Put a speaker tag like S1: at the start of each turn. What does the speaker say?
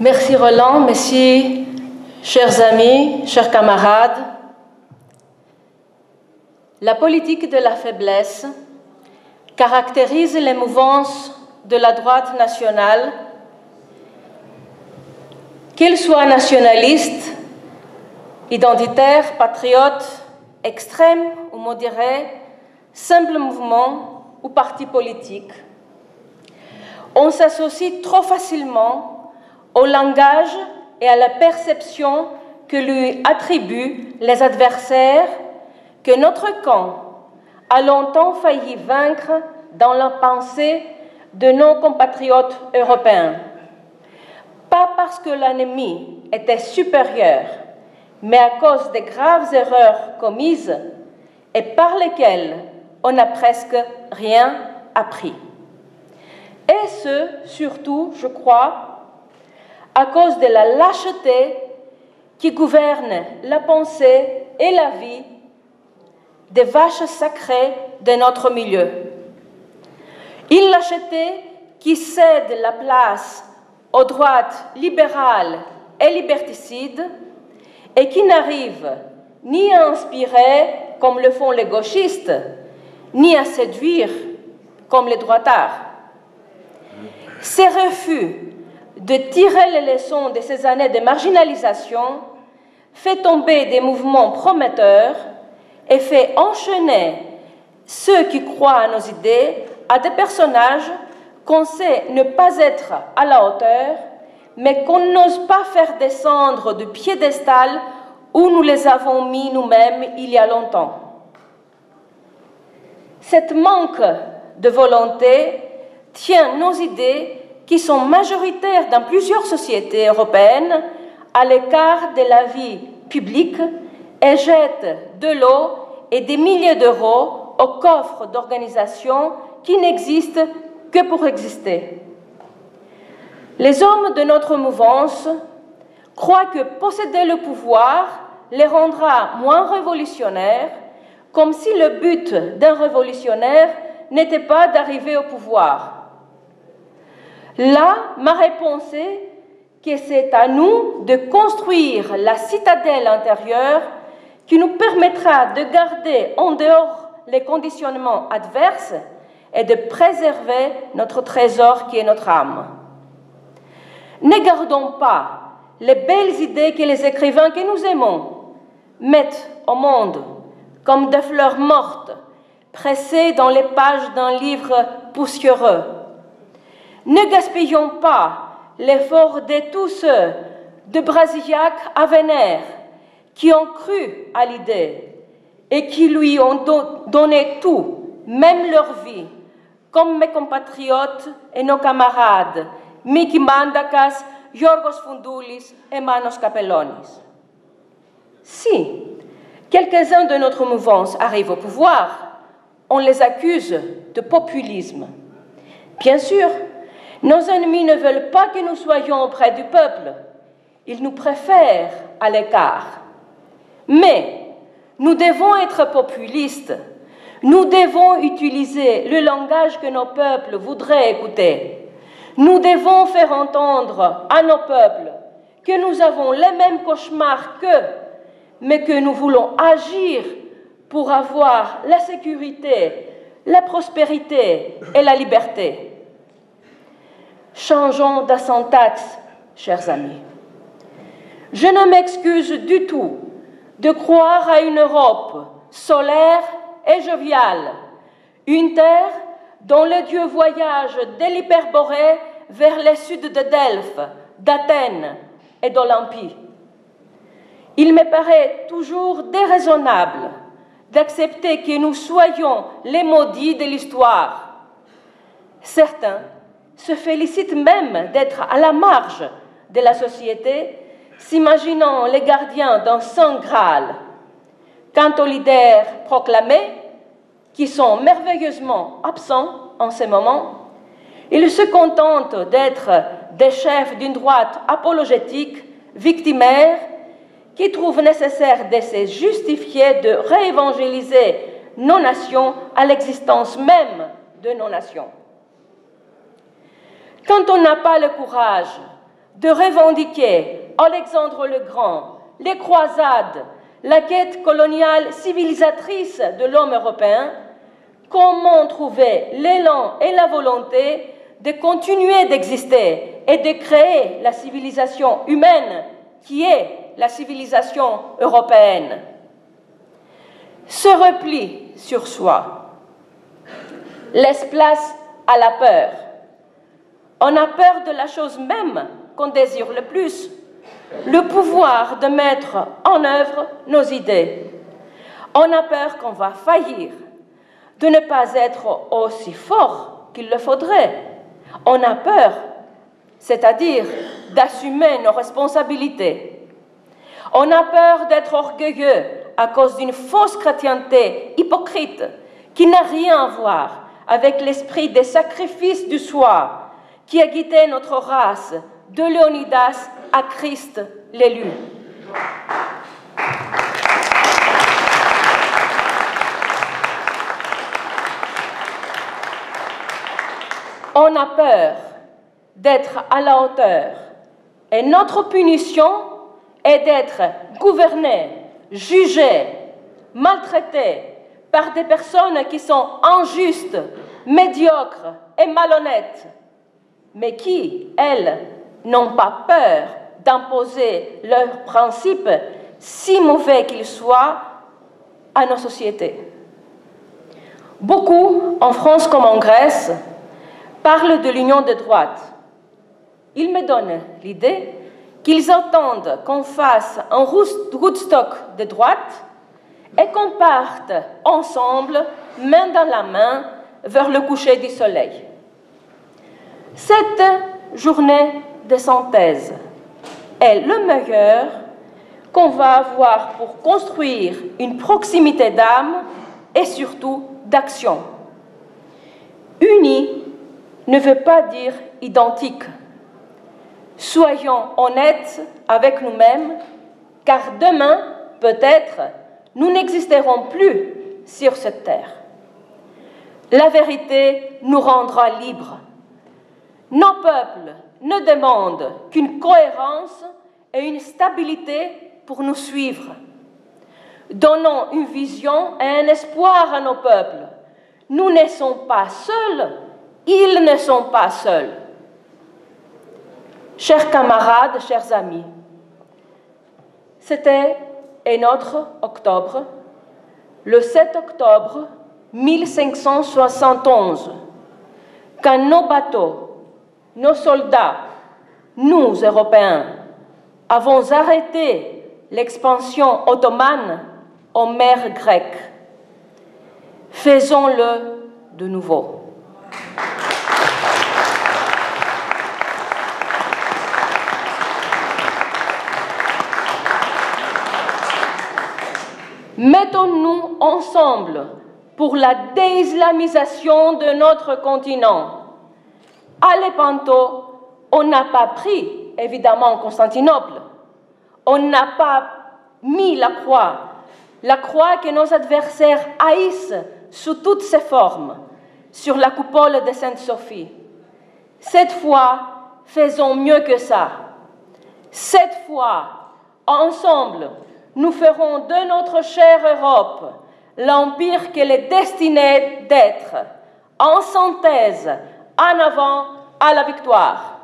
S1: Merci Roland, merci chers amis, chers camarades. La politique de la faiblesse caractérise les mouvances de la droite nationale, qu'ils soient nationalistes, identitaires, patriotes, extrêmes ou modérés, simples mouvements ou partis politiques. On s'associe trop facilement au langage et à la perception que lui attribuent les adversaires que notre camp a longtemps failli vaincre dans la pensée de nos compatriotes européens. Pas parce que l'ennemi était supérieur, mais à cause des graves erreurs commises et par lesquelles on n'a presque rien appris. Et ce, surtout, je crois, à cause de la lâcheté qui gouverne la pensée et la vie des vaches sacrées de notre milieu. Une lâcheté qui cède la place aux droites libérales et liberticides et qui n'arrive ni à inspirer comme le font les gauchistes, ni à séduire comme les droitards. Ces refus de tirer les leçons de ces années de marginalisation fait tomber des mouvements prometteurs et fait enchaîner ceux qui croient à nos idées à des personnages qu'on sait ne pas être à la hauteur, mais qu'on n'ose pas faire descendre du piédestal où nous les avons mis nous-mêmes il y a longtemps. Cette manque de volonté tient nos idées qui sont majoritaires dans plusieurs sociétés européennes à l'écart de la vie publique et jettent de l'eau et des milliers d'euros au coffre d'organisations qui n'existent que pour exister. Les hommes de notre mouvance croient que posséder le pouvoir les rendra moins révolutionnaires, comme si le but d'un révolutionnaire n'était pas d'arriver au pouvoir. Là, ma réponse est que c'est à nous de construire la citadelle intérieure qui nous permettra de garder en dehors les conditionnements adverses et de préserver notre trésor qui est notre âme. Ne gardons pas les belles idées que les écrivains que nous aimons mettent au monde comme des fleurs mortes pressées dans les pages d'un livre poussiéreux. Ne gaspillons pas l'effort de tous ceux, de Brasillac à Vénère, qui ont cru à l'idée et qui lui ont donné tout, même leur vie, comme mes compatriotes et nos camarades, Miki Mandakas, Giorgos Foundoulis et Manos Kappelonis. Si quelques-uns de notre mouvance arrivent au pouvoir, on les accuse de populisme. Bien sûr, nos ennemis ne veulent pas que nous soyons auprès du peuple. Ils nous préfèrent à l'écart. Mais nous devons être populistes. Nous devons utiliser le langage que nos peuples voudraient écouter. Nous devons faire entendre à nos peuples que nous avons les mêmes cauchemars qu'eux, mais que nous voulons agir pour avoir la sécurité, la prospérité et la liberté. Changeons de syntaxe, chers amis. Je ne m'excuse du tout de croire à une Europe solaire et joviale, une terre dont les dieux voyagent de l'Hyperborée vers le sud de Delphes, d'Athènes et d'Olympie. Il me paraît toujours déraisonnable d'accepter que nous soyons les maudits de l'histoire. Certains se félicitent même d'être à la marge de la société, s'imaginant les gardiens d'un saint Graal. Quant aux leaders proclamés, qui sont merveilleusement absents en ce moment, ils se contentent d'être des chefs d'une droite apologétique, victimaire, qui trouvent nécessaire de se justifier de réévangéliser nos nations à l'existence même de nos nations. Quand on n'a pas le courage de revendiquer Alexandre le Grand, les croisades, la quête coloniale civilisatrice de l'homme européen, comment trouver l'élan et la volonté de continuer d'exister et de créer la civilisation humaine qui est la civilisation européenne? Ce repli sur soi laisse place à la peur. On a peur de la chose même qu'on désire le plus, le pouvoir de mettre en œuvre nos idées. On a peur qu'on va faillir, de ne pas être aussi fort qu'il le faudrait. On a peur, c'est-à-dire d'assumer nos responsabilités. On a peur d'être orgueilleux à cause d'une fausse chrétienté hypocrite qui n'a rien à voir avec l'esprit des sacrifices du soi qui a guidé notre race de Léonidas à Christ l'élu. On a peur d'être à la hauteur et notre punition est d'être gouverné, jugé, maltraité par des personnes qui sont injustes, médiocres et malhonnêtes, mais qui, elles, n'ont pas peur d'imposer leurs principes, si mauvais qu'ils soient, à nos sociétés. Beaucoup, en France comme en Grèce, parlent de l'union de droite. Ils me donnent l'idée qu'ils attendent qu'on fasse un Woodstock de droite et qu'on parte ensemble, main dans la main, vers le coucher du soleil. Cette journée de synthèse est le meilleur qu'on va avoir pour construire une proximité d'âme et surtout d'action. Unis ne veut pas dire identique. Soyons honnêtes avec nous-mêmes, car demain, peut-être, nous n'existerons plus sur cette terre. La vérité nous rendra libres. Nos peuples ne demandent qu'une cohérence et une stabilité pour nous suivre. Donnons une vision et un espoir à nos peuples. Nous ne sommes pas seuls, ils ne sont pas seuls. Chers camarades, chers amis, c'était un autre octobre, le 7 octobre 1571, quand nos bateaux, nos soldats, nous, Européens, avons arrêté l'expansion ottomane en mer grecque. Faisons-le de nouveau. Mettons-nous ensemble pour la déislamisation de notre continent. À Lepanto, on n'a pas pris, évidemment, Constantinople. On n'a pas mis la croix que nos adversaires haïssent sous toutes ses formes, sur la coupole de Sainte-Sophie. Cette fois, faisons mieux que ça. Cette fois, ensemble, nous ferons de notre chère Europe l'empire qu'elle est destinée d'être. En synthèse, en avant à la victoire.